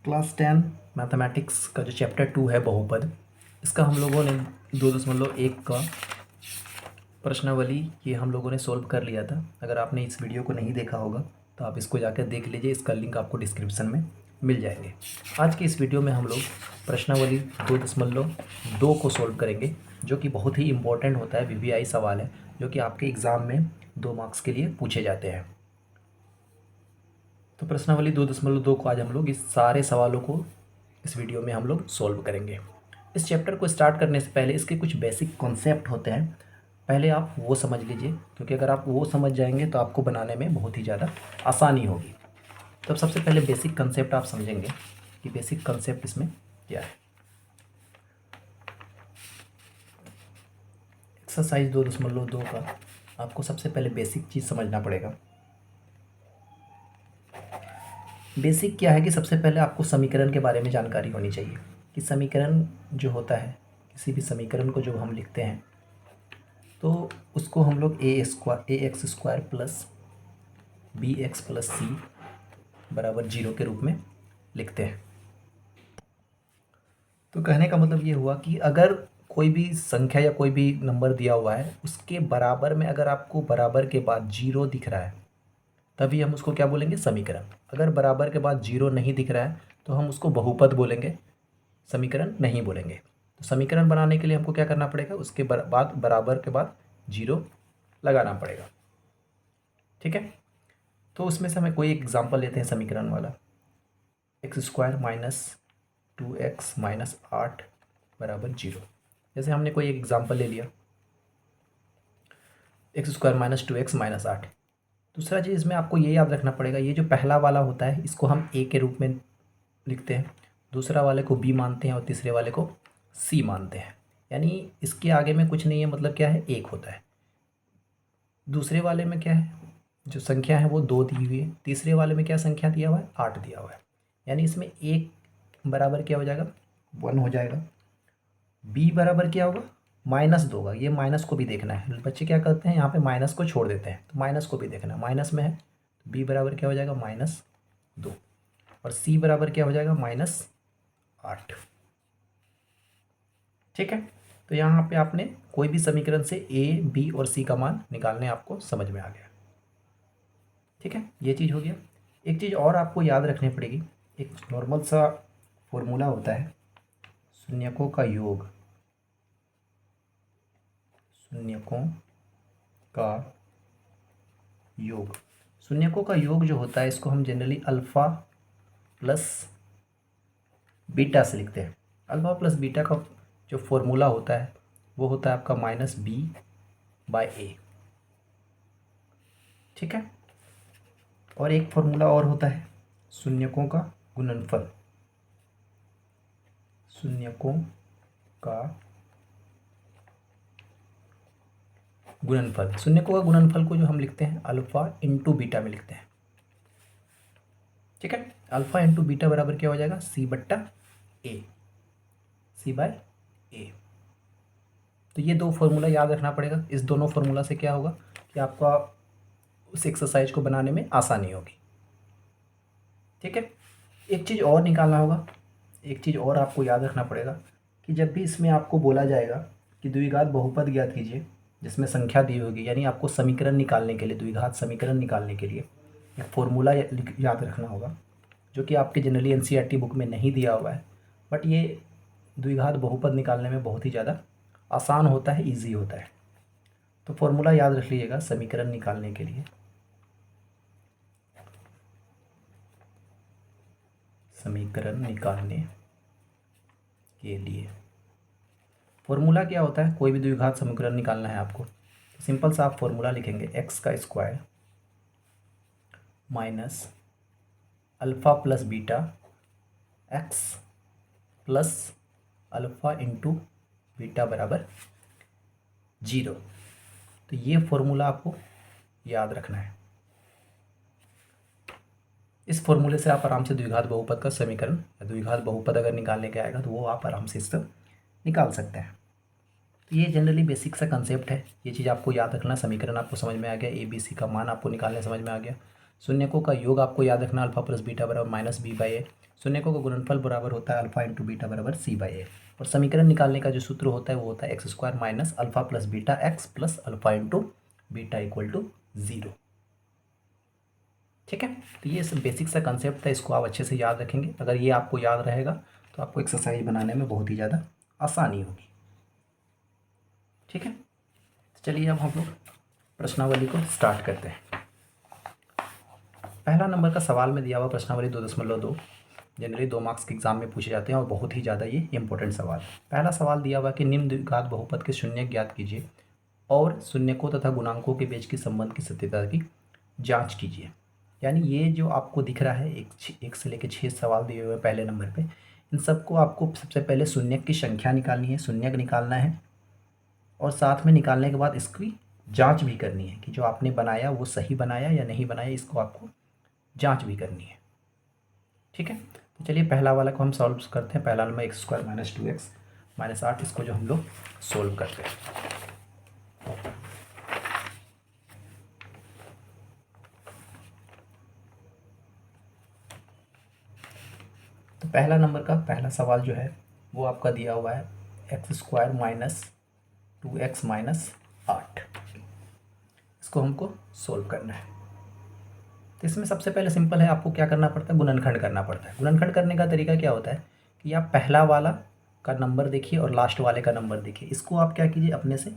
Class 10 mathematics का जो chapter 2 है बहुपद, इसका हम लोगों ने 2.1 का प्रश्नावली ये हम लोगों ने सोल्व कर लिया था। अगर आपने इस वीडियो को नहीं देखा होगा तो आप इसको जाकर देख लीजिए, इसका लिंक आपको डिस्क्रिप्शन में मिल जाएंगे। आज की इस वीडियो में हम लोग प्रश्नावली 2.2 को सोल्व करेंगे, जो कि बहुत ही इम्पोर्टेंट होता है, वीवीआई सवाल है जो कि आपके एग्ज़ाम में 2 मार्क्स के लिए पूछे जाते हैं। तो प्रश्नावली 2.2 को आज हम लोग इस सारे सवालों को इस वीडियो में हम लोग सोल्व करेंगे। इस चैप्टर को स्टार्ट करने से पहले इसके कुछ बेसिक कॉन्सेप्ट होते हैं, पहले आप वो समझ लीजिए, क्योंकि अगर आप वो समझ जाएंगे तो आपको बनाने में बहुत ही ज़्यादा आसानी होगी। तो सबसे पहले बेसिक कंसेप्ट आप समझेंगे कि बेसिक कंसेप्ट इसमें क्या है। एक्सरसाइज 2.2 का आपको सबसे पहले बेसिक चीज़ समझना पड़ेगा। बेसिक क्या है कि सबसे पहले आपको समीकरण के बारे में जानकारी होनी चाहिए कि समीकरण जो होता है, किसी भी समीकरण को जो हम लिखते हैं तो उसको हम लोग A X square plus B X plus C बराबर 0 के रूप में लिखते हैं। तो कहने का मतलब ये हुआ कि अगर कोई भी संख्या या कोई भी नंबर दिया हुआ है, उसके बराबर में अगर आपको बराबर के बाद 0 दिख रहा है तभी हम उसको क्या बोलेंगे, समीकरण। अगर बराबर के बाद 0 नहीं दिख रहा है तो हम उसको बहुपद बोलेंगे, समीकरण नहीं बोलेंगे। तो समीकरण बनाने के लिए हमको क्या करना पड़ेगा, उसके बाद बराबर के बाद 0 लगाना पड़ेगा। ठीक है, तो उसमें से हमें कोई एग्जांपल लेते हैं समीकरण वाला। X square minus 2x minus 8 बराबर 0। जैसे हमने कोई एक एग्जांपल ले लिया, x square minus 2x minus 8। दूसरा चीज़ इसमें आपको ये याद रखना पड़ेगा, ये जो पहला वाला होता है इसको हम a के रूप में लिखते हैं, दूसरा वाले को b मानते हैं और तीसरे वाले को c मानते हैं। यानी इसके आगे में कुछ नहीं है, मतलब क्या है, एक होता है। दूसरे वाले में क्या है, जो संख्या है वो 2 दी हुई है, तीसरे वाले में क्या संख्या दिया हुआ है, 8 दिया हुआ है। यानी इसमें एक बराबर क्या हो जाएगा, 1 हो जाएगा। b बराबर क्या होगा, -2 होगा। ये माइनस को भी देखना है, बच्चे क्या करते हैं यहाँ पे माइनस को छोड़ देते हैं, तो माइनस को भी देखना है, माइनस में है तो b बराबर क्या हो जाएगा, -2। और c बराबर क्या हो जाएगा, -8। ठीक है, तो यहाँ पे आपने कोई भी समीकरण से a, b और c का मान निकालने आपको समझ में आ गया। ठीक है, ये चीज़ हो गया। एक चीज़ और आपको याद रखनी पड़ेगी, एक नॉर्मल सा फॉर्मूला होता है, शून्यकों का योग। शून्यकों का योग, शून्यकों का योग जो होता है इसको हम जनरली अल्फ़ा प्लस बीटा से लिखते हैं। अल्फ़ा प्लस बीटा का जो फॉर्मूला होता है वो होता है आपका -b/a। ठीक है, और एक फॉर्मूला और होता है शून्यकों का गुणनफल। शून्यकों का गुणनफल, शून्यकों का गुणनफल को जो हम लिखते हैं अल्फ़ा इंटू बीटा में लिखते हैं। ठीक है, अल्फ़ा इंटू बीटा बराबर क्या हो जाएगा, c/a, c/a। तो ये दो फॉर्मूला याद रखना पड़ेगा। इस दोनों फॉर्मूला से क्या होगा कि आपका उस एक्सरसाइज को बनाने में आसानी होगी। ठीक है, एक चीज़ और निकालना होगा, एक चीज़ और आपको याद रखना पड़ेगा कि जब भी इसमें आपको बोला जाएगा कि द्विघात बहुपद ज्ञात कीजिए जिसमें संख्या दी होगी, यानी आपको समीकरण निकालने के लिए, द्विघात समीकरण निकालने के लिए एक फॉर्मूला याद रखना होगा, जो कि आपके जनरली एनसीईआरटी बुक में नहीं दिया हुआ है, बट ये द्विघात बहुपद निकालने में बहुत ही ज़्यादा आसान होता है, ईजी होता है। तो फॉर्मूला याद रख लीजिएगा समीकरण निकालने के लिए। समीकरण निकालने के लिए फॉर्मूला क्या होता है, कोई भी द्विघात समीकरण निकालना है आपको तो सिंपल सा आप फॉर्मूला लिखेंगे, एक्स का square minus alpha plus beta x plus alpha into beta बराबर 0। तो ये फॉर्मूला आपको याद रखना है। इस फॉर्मूले से आप आराम से द्विघात बहुपद का समीकरण या द्विघात बहुपद अगर निकालने के आएगा तो वो आप आराम से इससे निकाल सकते हैं। तो ये जनरली बेसिक सा कंसेप्ट है, ये चीज़ आपको याद रखना। समीकरण आपको समझ में आ गया, ए बी सी का मान आपको निकालने समझ में आ गया। शून्यकों का योग आपको याद रखना, अल्फा प्लस बीटा बराबर माइनस बी बाई ए। शून्यकों का गुणनफल बराबर होता है अल्फा इंटू बीटा बराबर सी बाई ए। और समीकरण निकालने का जो सूत्र होता है वो होता है x square minus alpha plus beta x plus alpha into beta equal to 0। ठीक है, तो ये सब बेसिक सा कंसेप्ट था, इसको आप अच्छे से याद रखेंगे। अगर ये आपको याद रहेगा तो आपको एक्सरसाइज बनाने में बहुत ही ज़्यादा आसानी होगी। ठीक है, तो चलिए अब हम लोग प्रश्नावली को स्टार्ट करते हैं। पहला नंबर का सवाल में दिया हुआ प्रश्नावली 2.2 जनरली 2 मार्क्स के एग्जाम में पूछे जाते हैं और बहुत ही ज़्यादा ये इंपॉर्टेंट सवाल। पहला सवाल दिया हुआ कि निम्न द्विघात बहुपद के शून्य ज्ञात कीजिए और शून्यकों तथा गुणांकों के बीच की संबंध की सत्यता की जांच कीजिए। यानी ये जो आपको दिख रहा है एक से लेकर 6 सवाल दिए हुए पहले नंबर पे, इन सबको आपको सबसे पहले शून्यक की संख्या निकालनी है, शून्यक निकालना है और साथ में निकालने के बाद इसकी जांच भी करनी है कि जो आपने बनाया वो सही बनाया या नहीं बनाया, इसको आपको जांच भी करनी है। ठीक है, तो चलिए पहला वाला को हम सॉल्व करते हैं। पहला number x square minus 2x minus 8, इसको जो हम लोग सोल्व करते हैं। तो पहला नंबर का पहला सवाल जो है वो आपका दिया हुआ है x square minus 2x minus 8, इसको हमको सोल्व करना है। तो इसमें सबसे पहले सिंपल है, आपको क्या करना पड़ता है, गुणनखंड करना पड़ता है। गुणनखंड करने का तरीका क्या होता है कि आप पहला वाला का नंबर देखिए और लास्ट वाले का नंबर देखिए, इसको आप क्या कीजिए अपने से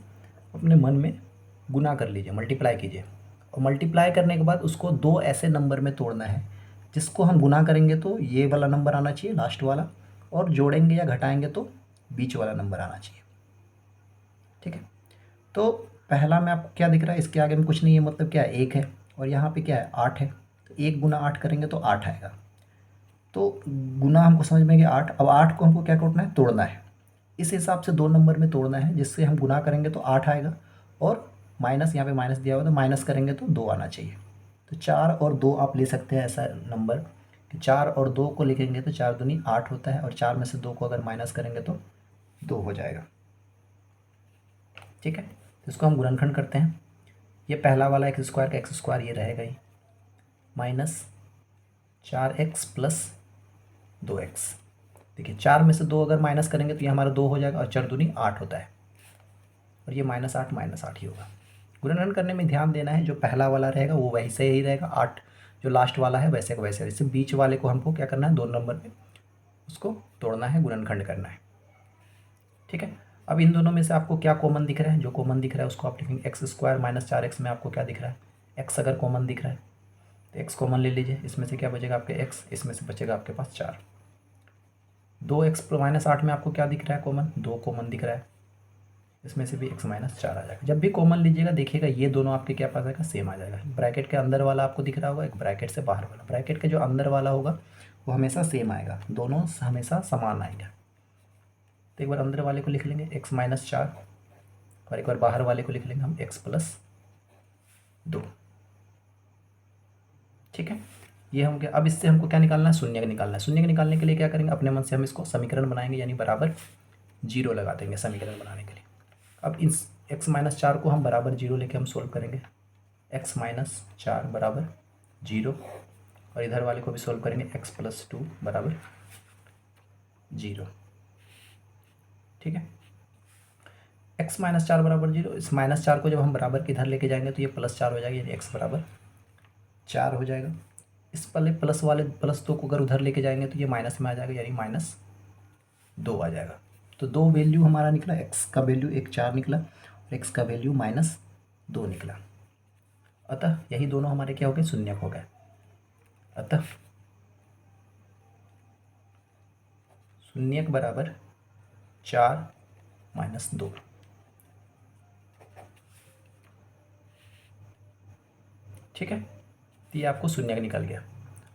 अपने मन में गुना कर लीजिए, मल्टीप्लाई कीजिए। और मल्टीप्लाई करने के बाद उसको 2 ऐसे नंबर में तोड़ना है जिसको हम गुना करेंगे तो ये वाला नंबर आना चाहिए लास्ट वाला, और जोड़ेंगे या घटाएंगे तो बीच वाला नंबर आना चाहिए। ठीक है, तो पहला में आपको क्या दिख रहा है, इसके आगे में कुछ नहीं है, मतलब क्या है 1 है और यहाँ पे क्या है 8 है। तो 1 गुना 8 करेंगे तो 8 आएगा। तो गुना हमको समझ में गया 8। अब 8 को हमको क्या करना है, तोड़ना है। इस हिसाब से 2 नंबर में तोड़ना है जिससे हम गुना करेंगे तो 8 आएगा और माइनस, यहाँ पे माइनस दिया हुआ तो माइनस करेंगे तो 2 आना चाहिए। तो 4 और 2 आप ले सकते हैं ऐसा नंबर कि 4 और 2 को लिखेंगे तो 4 दूनी 8 होता है और 4 में से 2 को अगर माइनस करेंगे तो 2 हो जाएगा। ठीक है, तो इसको हम गुणनखंड करते हैं। ये पहला वाला एक्स स्क्वायर का एक्स स्क्वायर ये रहेगा ही, माइनस 4x प्लस 2x। देखिए 4 में से 2 अगर माइनस करेंगे तो ये हमारा 2 हो जाएगा और 4 दूनी 8 होता है और ये माइनस 8 ही होगा। गुणनखंड करने में ध्यान देना है, जो पहला वाला रहेगा वो वैसे ही रहेगा, 8 जो लास्ट वाला है वैसे का वैसे। इससे बीच वाले को हमको क्या करना है, 2 नंबर पे उसको तोड़ना है, गुणनखंड करना है। ठीक है, अब इन दोनों में से आपको क्या कॉमन दिख रहा है, जो कॉमन दिख रहा है उसको आप लिखेंगे एक्स स्क्वायर माइनस 4x में आपको क्या दिख रहा है, एक्स अगर कॉमन दिख रहा है तो एक्स कॉमन ले लीजिए। इसमें से क्या बचेगा आपके एक्स, इसमें से बचेगा आपके पास 4। 2x माइनस 8 में आपको क्या दिख रहा है कॉमन, 2 कॉमन दिख रहा है, इसमें से भी x माइनस 4 आ जाएगा। जब भी कॉमन लीजिएगा देखिएगा ये दोनों आपके क्या पास आएगा, सेम आ जाएगा। ब्रैकेट के अंदर वाला आपको दिख रहा होगा, एक ब्रैकेट से बाहर वाला। ब्रैकेट के जो अंदर वाला होगा वो हमेशा सेम आएगा, दोनों हमेशा समान आएगा। तो एक बार अंदर वाले को लिख लेंगे x माइनस 4 और एक बार बाहर वाले को लिख लेंगे हम x प्लस 2। ठीक है, ये हो गया। अब इससे हमको क्या निकालना है, शून्य निकालना है। शून्य निकालने के लिए क्या करेंगे, अपने मन से हम इसको समीकरण बनाएंगे, यानी बराबर 0 लगा देंगे समीकरण बनाने के लिए। अब इस x माइनस 4 को हम बराबर 0 लेके हम सोल्व करेंगे, x माइनस 4 बराबर 0 और इधर वाले को भी सोल्व करेंगे x प्लस 2 बराबर 0। ठीक है, x माइनस 4 बराबर 0, इस माइनस 4 को जब हम बराबर के इधर लेके जाएंगे तो ये प्लस 4 हो जाएगा, यानी x बराबर 4 हो जाएगा। इस पहले प्लस वाले प्लस 2 को अगर उधर लेके जाएंगे तो ये माइनस में आ जाएगा, यानी माइनस 2 आ जाएगा। तो 2 वैल्यू हमारा निकला, x का वैल्यू 4 निकला और x का वैल्यू माइनस 2 निकला। अतः यही दोनों हमारे क्या हो गए, शून्यक हो गए। अतः शून्यक बराबर 4 माइनस 2। ठीक है, तो ये आपको शून्यक निकल गया।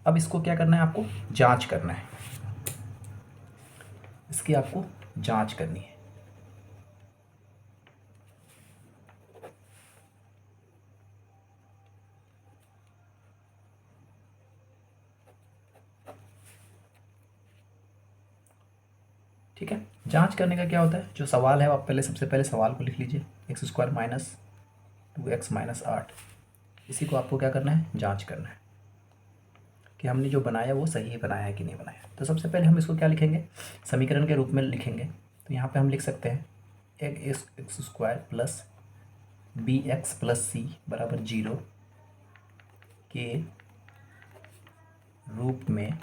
अब इसको क्या करना है, आपको जांच करना है, इसकी आपको जांच करनी है। ठीक है, जांच करने का क्या होता है, जो सवाल है आप पहले सबसे पहले सवाल को लिख लीजिए, x square minus 2x minus 8। इसी को आपको क्या करना है, जांच करना है। कि हमने जो बनाया वो सही बनाया है कि नहीं बनाया। तो सबसे पहले हम इसको क्या लिखेंगे, समीकरण के रूप में लिखेंगे। तो यहाँ पे हम लिख सकते हैं X square plus B X plus C बराबर 0 के रूप में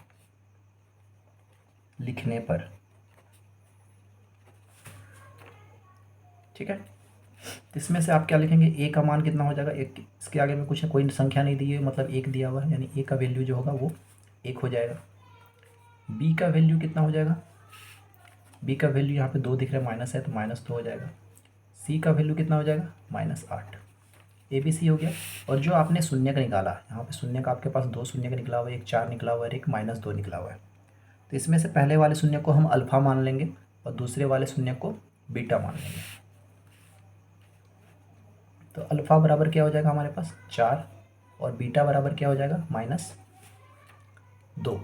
लिखने पर, ठीक है। तो इसमें से आप क्या लिखेंगे, ए का मान कितना हो जाएगा, एक, इसके आगे में कुछ है, कोई संख्या नहीं दी है, मतलब एक दिया हुआ है, यानी ए का वैल्यू जो होगा वो एक हो जाएगा। बी का वैल्यू कितना हो जाएगा, बी का वैल्यू यहाँ पे 2 दिख रहा है, माइनस है तो -2 हो जाएगा। सी का वैल्यू कितना हो जाएगा, -8। ए बी सी हो गया। और जो आपने शून्य का निकाला, यहाँ पे शून्य का आपके पास 2 शून्य का निकला हुआ है, एक 4 निकला हुआ है, एक -2 निकला हुआ है। तो इसमें से पहले वाले शून्य को हम अल्फ़ा मान लेंगे और दूसरे वाले शून्य को बीटा मान लेंगे। तो अल्फ़ा बराबर क्या हो जाएगा हमारे पास 4 और बीटा बराबर क्या हो जाएगा -2,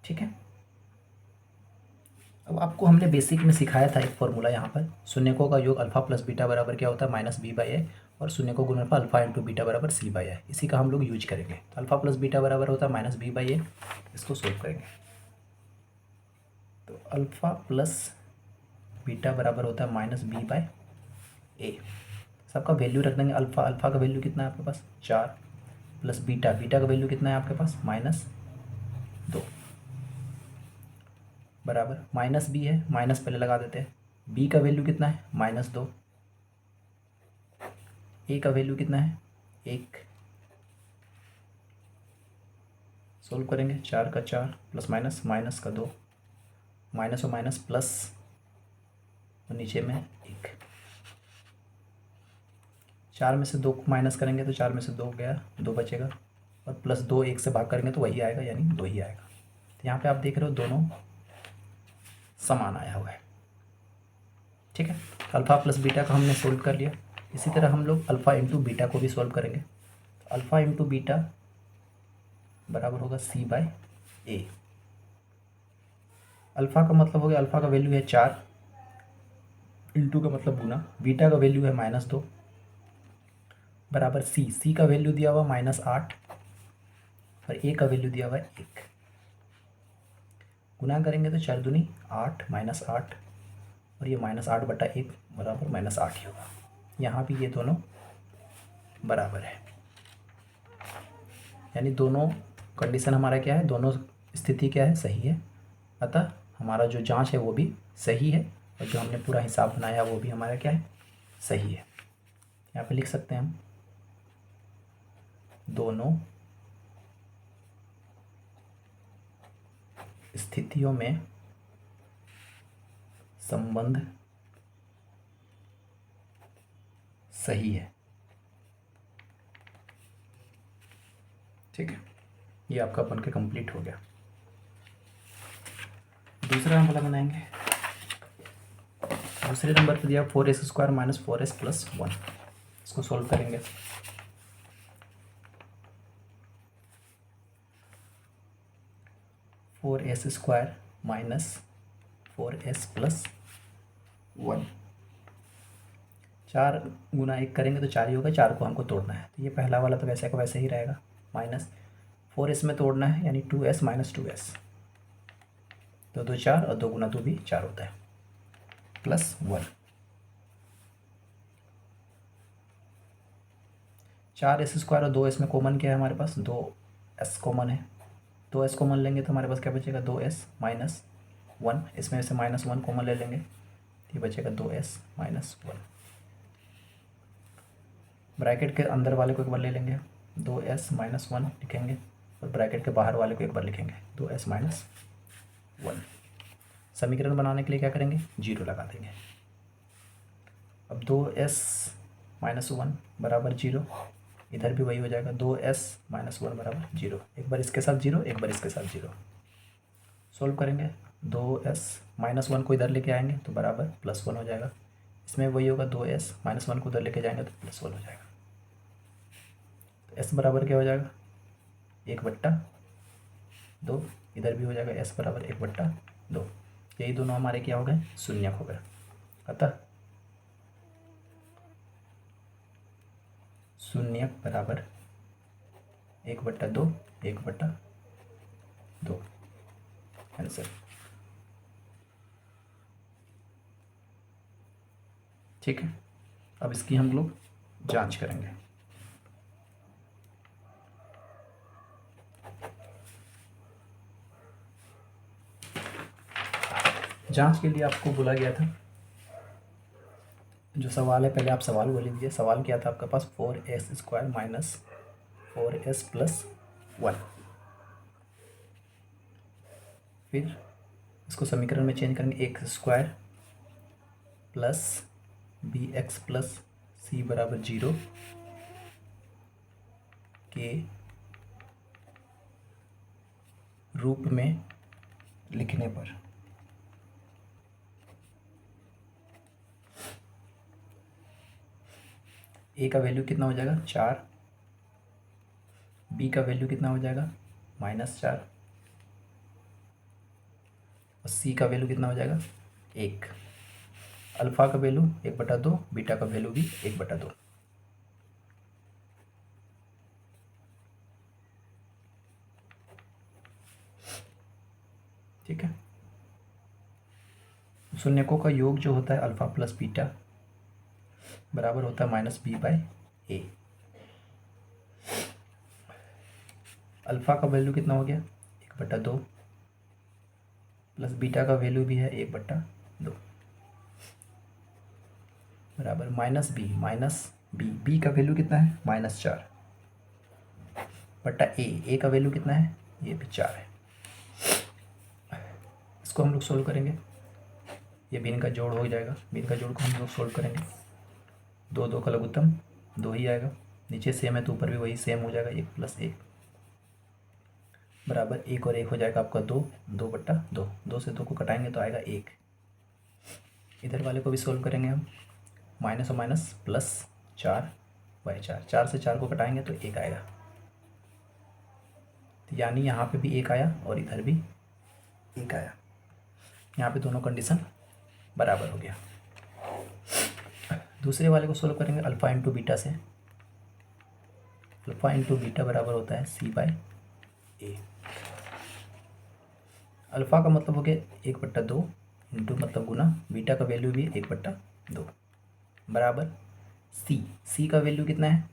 ठीक है। अब आपको हमने बेसिक में सिखाया था एक फॉर्मूला, यहाँ पर शून्यकों का योग अल्फ़ा प्लस बीटा बराबर क्या होता है -b/a, और शून्य को गुणनफल अल्फ़ा इंटू बीटा बराबर c/a। इसी का हम लोग यूज करेंगे। तो अल्फ़ा प्लस बीटा बराबर होता है -b/a, इसको सोल्व करेंगे। तो अल्फ़ा प्लस बीटा बराबर होता है -b/a। सबका वैल्यू रख देंगे। अल्फ़ा, अल्फ़ा का वैल्यू कितना है आपके पास 4, प्लस बीटा, बीटा का वैल्यू कितना है आपके पास -2, बराबर माइनस बी है, माइनस पहले लगा देते हैं। बी का वैल्यू कितना है -2, ए का वैल्यू कितना है 1, सोल्व करेंगे। 4 का 4 प्लस माइनस, माइनस का 2, माइनस और माइनस प्लस, और नीचे में 1। 4 में से 2 को माइनस करेंगे तो 4 में से 2 गया, 2 बचेगा, और प्लस 2 1 से भाग करेंगे तो वही आएगा, यानी 2 ही आएगा। तो यहाँ पे आप देख रहे हो दोनों समान आया हुआ है, ठीक है। अल्फ़ा प्लस बीटा का हमने सोल्व कर लिया। इसी तरह हम लोग अल्फ़ा इंटू बीटा को भी सोल्व करेंगे। तो अल्फ़ा इंटू बीटा बराबर होगा c/a। अल्फ़ा का मतलब हो गया, अल्फ़ा का वैल्यू है 4, इंटू का मतलब गुना, बीटा का वैल्यू है -2 बराबर सी का वैल्यू दिया हुआ -8 और ए का वैल्यू दिया हुआ है 1। गुना करेंगे तो 4 दूनी 8 -8, और ये -8/1 बराबर -8 ही होगा। यहाँ भी ये दोनों बराबर है, यानी दोनों कंडीशन हमारा क्या है, दोनों स्थिति क्या है, सही है। अतः हमारा जो जांच है वो भी सही है, और जो हमने पूरा हिसाब बनाया वो भी हमारा क्या है, सही है। यहाँ पे लिख सकते हैं हम दोनों स्थितियों में संबंध सही है, ठीक है। ये आपका बन के कंप्लीट हो गया। दूसरा हम वाला बनाएंगे। दूसरे नंबर पर दिया 4s² - 4s + 1, इसको सोल्व करेंगे। (4s² - 4s + 1), 4 गुना 1 करेंगे तो 4 ही होगा, 4 को हमको तोड़ना है। तो ये पहला वाला तो वैसे का वैसे ही रहेगा, -4s में तोड़ना है, यानी 2s - 2s, तो 2 4 और 2 गुना 2 भी 4 होता है, +1। 4s² और 2s में कॉमन क्या है हमारे पास, 2s कॉमन है। 2s कॉमन लेंगे तो हमारे पास क्या बचेगा, 2s - 1, इसमें से -1 कॉमन ले लेंगे, ये बचेगा 2s - 1। ब्रैकेट के अंदर वाले को एक बार ले लेंगे, 2s - 1 लिखेंगे, और ब्रैकेट के बाहर वाले को एक बार लिखेंगे, 2s - 1। समीकरण बनाने के लिए क्या करेंगे, 0 लगा देंगे। अब 2s - 1 बराबर 0, इधर भी वही हो जाएगा, 2s - 1 बराबर 0। एक बार इसके साथ 0, एक बार इसके साथ 0। सोल्व करेंगे, 2s - 1 को इधर लेके आएंगे तो बराबर +1 हो जाएगा। इसमें वही होगा, 2s - 1 को उधर लेके जाएंगे तो +1 हो जाएगा। तो s बराबर क्या हो जाएगा, 1/2, इधर भी हो जाएगा s बराबर 1/2। यही दोनों हमारे क्या हो गए, शून्यक हो गए। अतः शून्यक बराबर 1/2, 1/2 आंसर। ठीक है, अब इसकी हम लोग जांच करेंगे। जांच के लिए आपको बोला गया था, जो सवाल है पहले आप सवाल को लिख दीजिए। सवाल क्या था आपके पास, 4s² माइनस 4s प्लस 1। फिर इसको समीकरण में चेंज करेंगे, x² plus bx plus c बराबर 0 के रूप में लिखने पर a का वैल्यू कितना हो जाएगा, 4, b का वैल्यू कितना हो जाएगा, -4, और c का वैल्यू कितना हो जाएगा, 1। अल्फ़ा का वैल्यू 1/2, बीटा का वैल्यू भी 1/2। ठीक है, शून्यकों का योग जो होता है अल्फ़ा प्लस बीटा बराबर होता है -b/a। अल्फ़ा का वैल्यू कितना हो गया, 1/2, प्लस बीटा का वैल्यू भी है 1/2 बराबर -b, बी का वैल्यू कितना है, -4 बटा ए का वैल्यू कितना है, ये भी 4 है। इसको हम लोग सोल्व करेंगे, ये भी इनका जोड़ हो जाएगा, भी इनका जोड़ को हम लोग सोल्व करेंगे। 2 का लघुत्तम 2 ही आएगा, नीचे सेम है तो ऊपर भी वही सेम हो जाएगा, 1 + 1 बराबर 1 और 1 हो जाएगा आपका 2, 2/2, 2 से 2 को कटाएंगे तो आएगा 1। इधर वाले को भी सोल्व करेंगे हम, माइनस और माइनस प्लस 4/4, 4 से 4 को कटाएंगे तो 1 आएगा, तो यानी यहाँ पे भी 1 आया और इधर भी 1 आया। यहाँ पे दोनों कंडीशन बराबर हो गया। दूसरे वाले को सोल्व करेंगे अल्फ़ा इंटू बीटा से। अल्फ़ा इंटू बीटा बराबर होता है c/a। अल्फ़ा का मतलब हो गया 1/2 इंटू मतलब गुना, बीटा का वैल्यू भी 1/2 बराबर c का वैल्यू कितना है,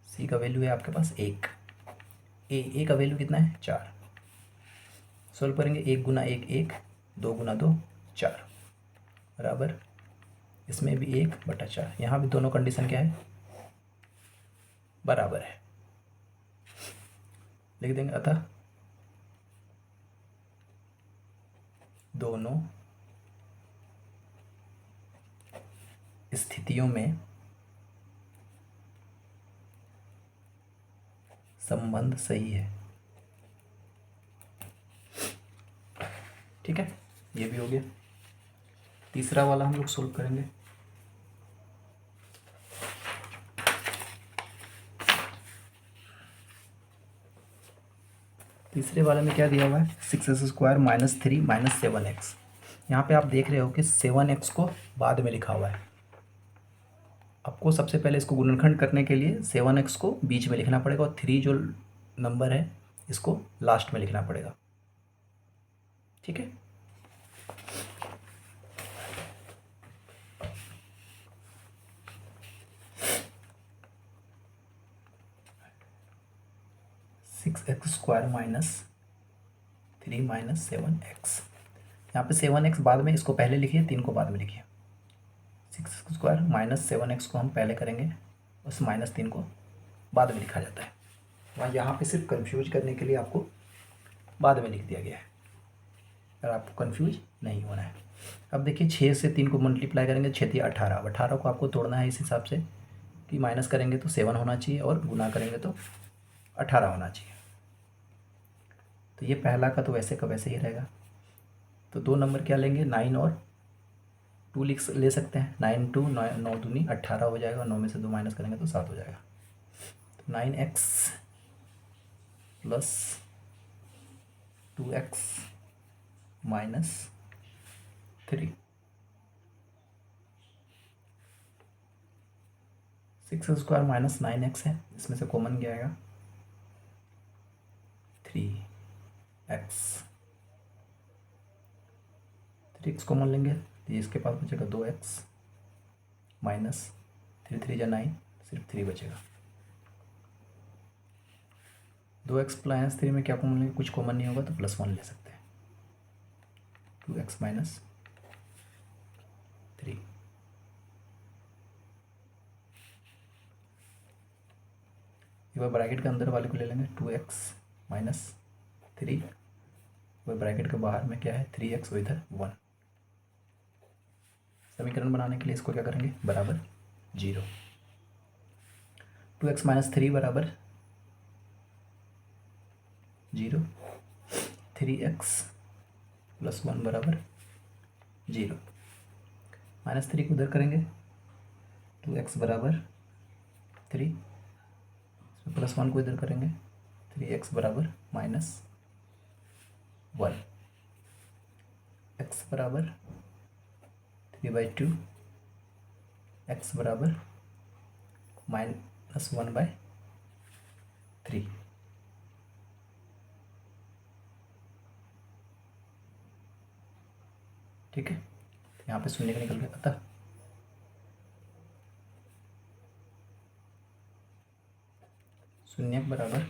c का वैल्यू है आपके पास 1, a का वैल्यू कितना है 4। सोल्व करेंगे 1 × 1 1, 2 × 2 4 बराबर इसमें भी 1/4। यहाँ भी दोनों कंडीशन क्या है, बराबर है। लिख देंगे अतः दोनों स्थितियों में संबंध सही है। ठीक है, ये भी हो गया। तीसरा वाला हम लोग सोल्व करेंगे। तीसरे वाले में क्या दिया हुआ है, 6x² - 3 - 7x। यहाँ पे आप देख रहे हो कि 7x को बाद में लिखा हुआ है। आपको सबसे पहले इसको गुणनखंड करने के लिए 7x को बीच में लिखना पड़ेगा और 3 जो नंबर है इसको लास्ट में लिखना पड़ेगा। ठीक है, (6x² - 3 - 7x). यहाँ पे 7x बाद में, इसको पहले लिखिए, 3 को बाद में लिखिए। 6x² - 7x को हम पहले करेंगे, उस -3 को बाद में लिखा जाता है। वहाँ यहाँ पे सिर्फ कंफ्यूज करने के लिए आपको बाद में लिख दिया गया है, अगर आपको कंफ्यूज नहीं होना है। अब देखिए 6 से 3 को मल्टीप्लाई करेंगे, 6 × 18, 18 को आपको तोड़ना है इस हिसाब से कि माइनस करेंगे तो 7 होना चाहिए और गुना करेंगे तो 18 होना चाहिए। तो ये पहला का तो वैसे का वैसे ही रहेगा। तो 2 नंबर क्या लेंगे, 9 और 2 ले सकते हैं। 9 × 2 9 दूनी 18 हो जाएगा, 9 में से 2 माइनस करेंगे तो 7 हो जाएगा। तो 9x plus 2x minus 3, 6² - 9x है, इसमें से कॉमन क्या आएगा, 3x, 3x कॉमन लेंगे तो ये इसके पास बचेगा 2x माइनस 3 3 जा 9, सिर्फ 3 बचेगा। 2x माइनस 3 में क्या कॉमन लेंगे, कुछ कॉमन नहीं होगा तो +1 ले सकते हैं। 2x माइनस 3, एक बार ब्रैकेट के अंदर वाले को ले लेंगे 2x माइनस 3, वह ब्रैकेट के बाहर में क्या है 3x, वो इधर 1। समीकरण बनाने के लिए इसको क्या करेंगे, बराबर 0। 2x माइनस 3 बराबर 0, 3x प्लस 1 बराबर 0। -3 को उधर करेंगे, 2x बराबर 3, +1 को इधर करेंगे, 3x बराबर -1, x बराबर 3/2, x बराबर -1/3। ठीक है, यहाँ पे शून्य का निकल गया, अतः शून्य बराबर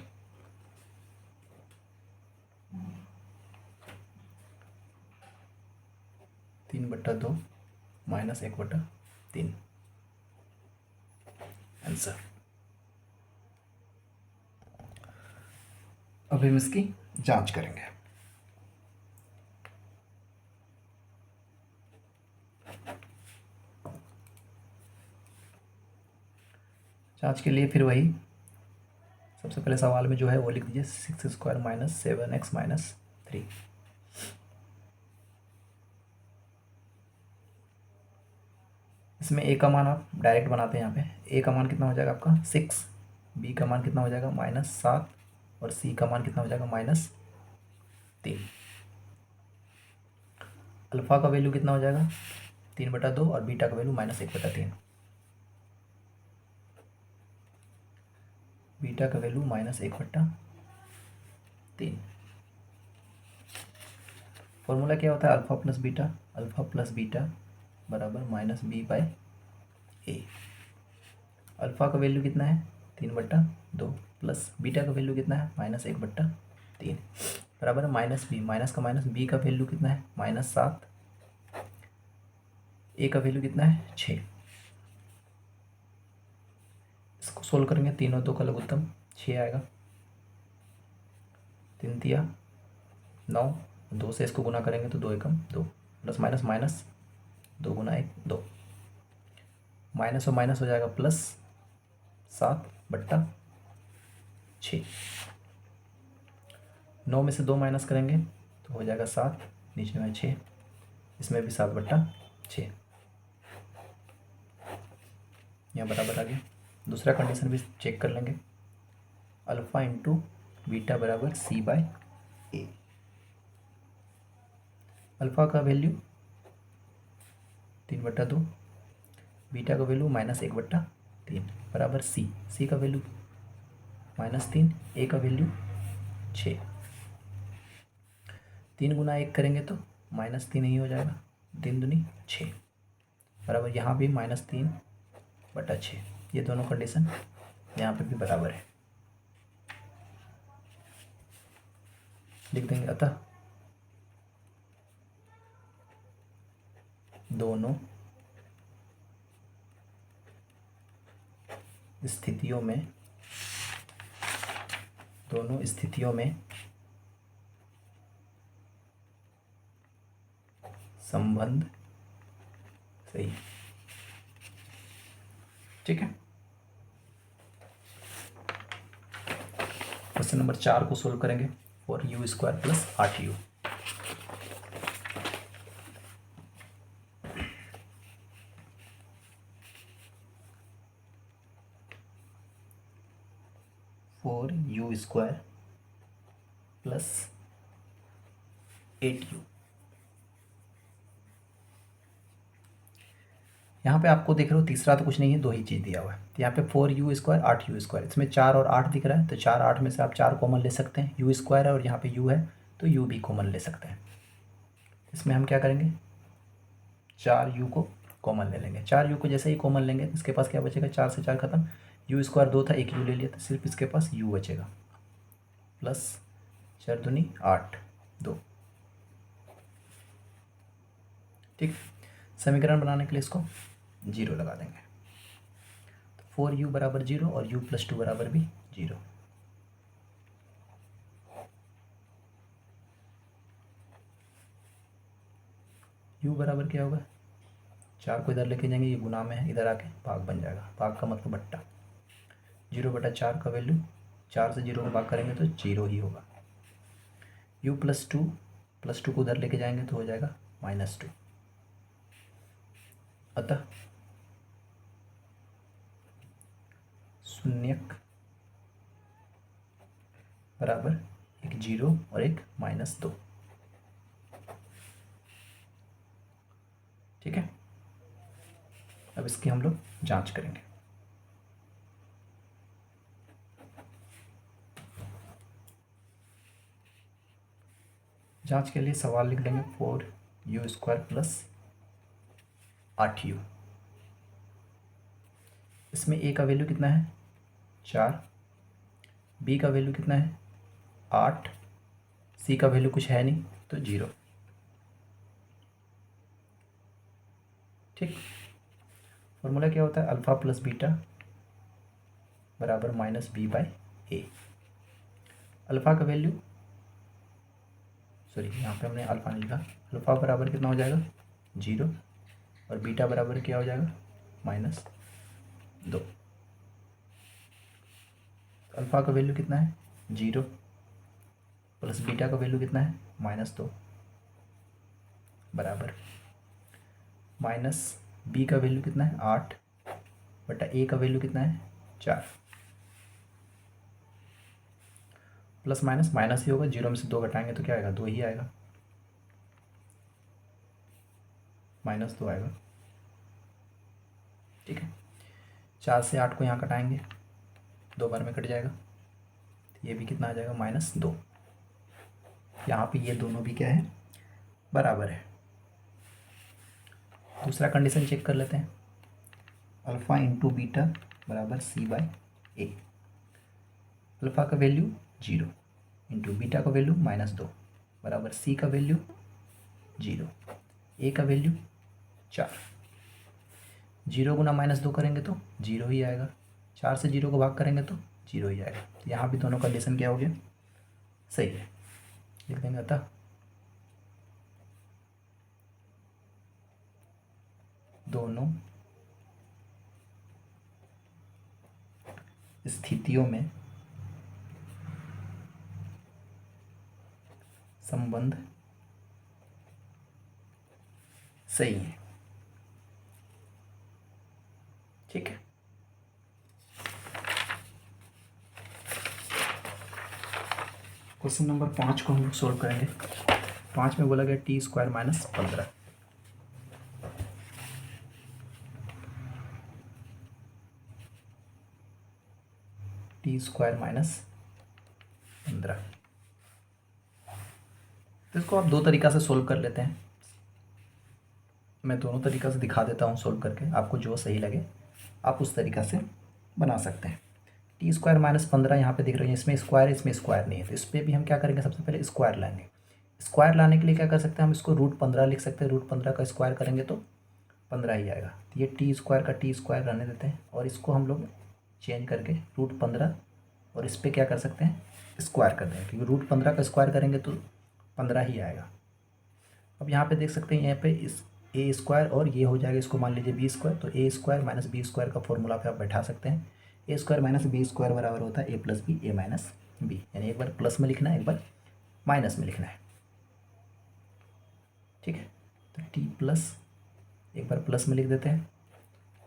3/2 -1/3 आंसर। अब हम इसकी जांच करेंगे। जांच के लिए फिर वही सबसे पहले सवाल में जो है वो लिख दीजिए 6² - 7x - 3। इसमें a का मान आप डायरेक्ट बनाते हैं। यहाँ पे a का मान कितना हो जाएगा आपका 6, b का मान कितना हो जाएगा -7 और c का मान कितना हो जाएगा -3। अल्फ़ा का वैल्यू कितना हो जाएगा 3/2 और बीटा का वैल्यू -1/3। बीटा का वैल्यू -1/3। फॉर्मूला क्या होता है, अल्फ़ा प्लस बीटा बराबर -b/a। अल्फ़ा का वैल्यू कितना है 3/2 प्लस बीटा का वैल्यू कितना है -1/3 बराबर -b, माइनस का माइनस, b का वैल्यू कितना है -7, a का वैल्यू कितना है 6। इसको सोल्व करेंगे, 3 और 2 का लघुत्तम 6 आएगा, 3 तिया 9, 2 से इसको गुना करेंगे तो 2 एकम 2, प्लस माइनस माइनस 2 गुना 1 2, माइनस और माइनस हो जाएगा +7/6। 9 में से 2 माइनस करेंगे तो हो जाएगा 7, नीचे में 6, इसमें भी 7/6, यहाँ बराबर आ गया। दूसरा कंडीशन भी चेक कर लेंगे, अल्फ़ा इंटू बीटा बराबर c/a। अल्फ़ा का वैल्यू 3/2, बीटा का वैल्यू -1/3 बराबर c का वैल्यू -3, a का वैल्यू 6। 3 गुना 1 करेंगे तो -3 ही हो जाएगा, 3 दूनी 6 बराबर, यहाँ भी -3/6। ये दोनों कंडीशन यहाँ पे भी बराबर है, लिख देंगे। अतः दोनों स्थितियों में संबंध सही। ठीक है, क्वेश्चन नंबर 4 को सोल्व करेंगे, 4u² + 8u। u² + 8u। यहाँ पे आपको देख रहे हो तीसरा तो कुछ नहीं है, दो ही चीज़ दिया हुआ है। तो यहाँ पे 4u², 8u², इसमें 4 और 8 दिख रहा है, तो 4 8 में से आप 4 कॉमन ले सकते हैं। u² है और यहाँ पे u है तो u भी कॉमन ले सकते हैं। इसमें हम क्या करेंगे, 4u को कॉमन ले लेंगे। 4u को जैसे ही कॉमन लेंगे तो इसके पास क्या बचेगा, 4 से 4 खत्म, u² 2 था, एक u ले लिया तो सिर्फ इसके पास u बचेगा, प्लस 4 दूनी 8 2। ठीक, समीकरण बनाने के लिए इसको 0 लगा देंगे, तो 4u बराबर 0 और u+2 बराबर भी 0। u बराबर क्या होगा, 4 को इधर लेके जाएंगे, ये गुना में है, इधर आके भाग बन जाएगा, भाग का मतलब बट्टा। 0/4 का वैल्यू 4 से 0 को भाग करेंगे तो 0 ही होगा। u+2 को उधर लेके जाएंगे तो हो जाएगा -2। अतः शून्यक बराबर एक 0 और एक -2। ठीक है, अब इसकी हम लोग जांच करेंगे। जांच के लिए सवाल लिख लेंगे 4u² प्लस 8u। इसमें a का वैल्यू कितना है 4, b का वैल्यू कितना है 8, c का वैल्यू कुछ है नहीं तो 0। ठीक, फॉर्मूला क्या होता है, अल्फ़ा प्लस बीटा बराबर -b/a। अल्फ़ा का वैल्यू, सॉरी यहाँ पे हमने अल्फ़ा नहीं लिखा, अल्फ़ा बराबर कितना हो जाएगा 0 और बीटा बराबर क्या हो जाएगा -2। अल्फ़ा का वैल्यू कितना है 0 प्लस बीटा का वैल्यू कितना है -2 बराबर b का वैल्यू कितना है 8 बटा a का वैल्यू कितना है 4। प्लस माइनस माइनस ही होगा, 0 में से 2 घटाएंगे तो क्या आएगा 2 ही आएगा, -2 आएगा। ठीक है, 4 से 8 को यहाँ कटाएंगे, 2 बार में कट जाएगा, ये भी कितना आ जाएगा -2। यहाँ पे ये दोनों भी क्या है बराबर है। दूसरा कंडीशन चेक कर लेते हैं, अल्फ़ा इंटू बीटा बराबर c/a। अल्फ़ा का वैल्यू 0 इंटू बीटा का वैल्यू -2 बराबर c का वैल्यू 0, a का वैल्यू 4। 0 गुना -2 करेंगे तो 0 ही आएगा, 4 से 0 को भाग करेंगे तो 0 ही आएगा। यहाँ भी दोनों कंडीशन क्या हो गया सही है, लिख देंगे। अतः दोनों स्थितियों में संबंध सही है। ठीक है, क्वेश्चन नंबर 5 को हम लोग सोल्व करेंगे। 5 में बोला गया t² - 15। t² - 15, तो इसको आप दो तरीक़ा से सोल्व कर लेते हैं। मैं दोनों तरीक़ा से दिखा देता हूँ सोल्व करके, आपको जो सही लगे आप उस तरीक़ा से बना सकते हैं। t² - 15 यहाँ पे दिख रही है, इसमें स्क्वायर, इसमें स्क्वायर नहीं है, तो इस पर भी हम क्या करेंगे, सबसे पहले स्क्वायर लाएंगे। स्क्वायर लाने के लिए क्या कर सकते हैं, हम इसको √15 लिख सकते हैं। √15 का स्क्वायर करेंगे तो 15 ही आएगा। तो ये t² का t² रहने देते हैं और इसको हम लोग चेंज करके √15 और इस पर क्या कर सकते हैं स्क्वायर कर देंगे, क्योंकि √15 का स्क्वायर करेंगे तो 15 ही आएगा। अब यहाँ पे देख सकते हैं, यहाँ पे इस a² और ये हो जाएगा, इसको मान लीजिए b², तो a² - b² का फॉर्मूला पे आप बैठा सकते हैं। a² - b² बराबर होता है a + b, a - b, यानी एक बार प्लस में लिखना है, एक बार माइनस में लिखना है। ठीक है, तो t प्लस, एक बार प्लस में लिख देते हैं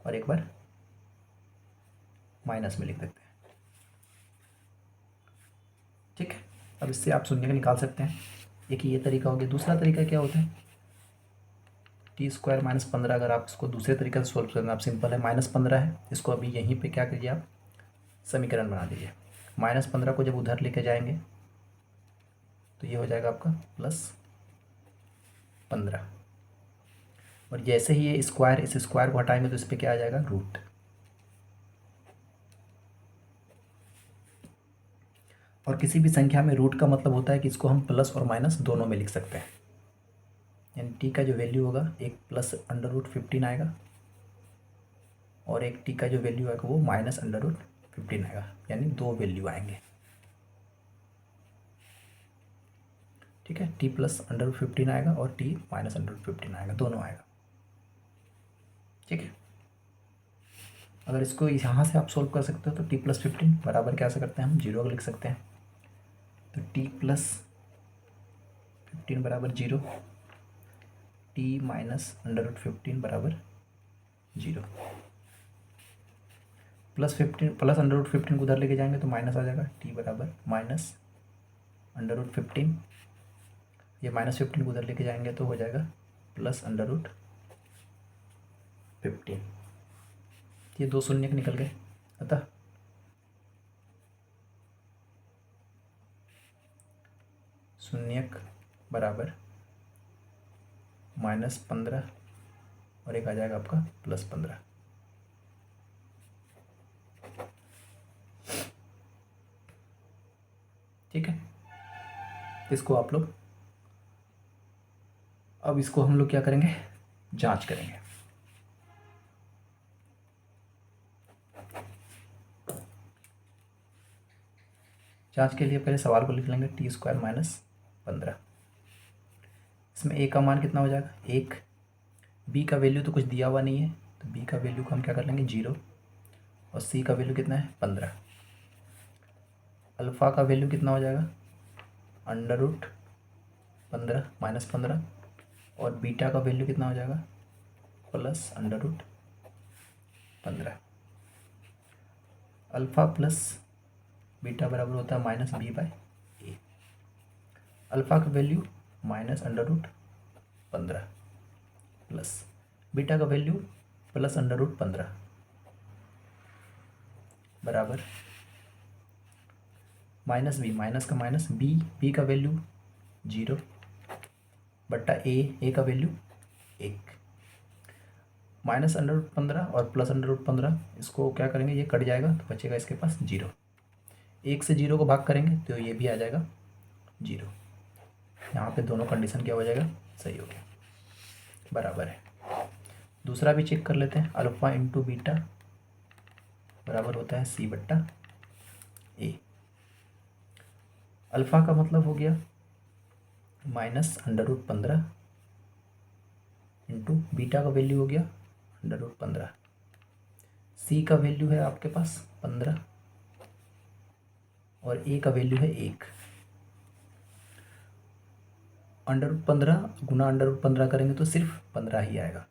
और एक बार माइनस में लिख देते हैं। ठीक है, अब इससे आप शून्य का निकाल सकते हैं। एक ये तरीका हो गया। दूसरा तरीका क्या होता है, t² माइनस 15, अगर आप इसको दूसरे तरीके से सोल्व करना, आप सिंपल है, -15 है, इसको अभी यहीं पे क्या करिए आप समीकरण बना दीजिए। -15 को जब उधर लेके जाएंगे तो ये हो जाएगा आपका +15, और जैसे ही ये स्क्वायर इस स्क्वायर को हटाएंगे तो इस पर क्या आ जाएगा रूट। और किसी भी संख्या में रूट का मतलब होता है कि इसको हम प्लस और माइनस दोनों में लिख सकते हैं। यानी टी का जो वैल्यू होगा एक +√15 आएगा और एक टी का जो वैल्यू आएगा वो -√15 आएगा, यानी दो वैल्यू आएंगे। ठीक है, टी +√15 आएगा और टी -√15 आएगा, दोनों आएगा। ठीक है, अगर इसको यहाँ से आप सोल्व कर सकते हो तो t+15 बराबर क्या से करते हैं हम 0 लिख सकते हैं। तो t+15 बराबर 0, t -√15 बराबर 0। +15 को उधर लेके जाएंगे तो माइनस आ जाएगा, t बराबर -√15, ये -15 को उधर लेके जाएंगे तो हो जाएगा +√15। ये दो शून्य निकल गए, अतः शून्यक बराबर -15 और एक आ जाएगा आपका +15। ठीक है, इसको आप लोग, अब इसको हम लोग क्या करेंगे, जांच करेंगे। जांच के लिए पहले सवाल को लिख लेंगे t² -15। इसमें a का मान कितना हो जाएगा 1, b का वैल्यू तो कुछ दिया हुआ नहीं है तो b का वैल्यू को हम क्या कर लेंगे 0, और c का वैल्यू कितना है 15। अल्फ़ा का वैल्यू कितना हो जाएगा √15 -15, और बीटा का वैल्यू कितना हो जाएगा +√15। अल्फ़ा प्लस बीटा बराबर होता है -b/a। अल्फ़ा का वैल्यू -√15 प्लस बीटा का वैल्यू +√15 बराबर -b, माइनस का माइनस b का वैल्यू 0 बट्टा a का वैल्यू 1। -√15 और +√15 इसको क्या करेंगे, ये कट जाएगा तो बचेगा इसके पास 0। 1 से 0 को भाग करेंगे तो ये भी आ जाएगा 0। यहाँ पे दोनों कंडीशन क्या हो जाएगा, सही हो गया, बराबर है। दूसरा भी चेक कर लेते हैं, अल्फ़ा इंटू बीटा बराबर होता है c/a। अल्फ़ा का मतलब हो गया -√15 इंटू बीटा का वैल्यू हो गया √15। c का वैल्यू है आपके पास 15 और a का वैल्यू है 1। √15 गुना √15 करेंगे तो सिर्फ 15 ही आएगा।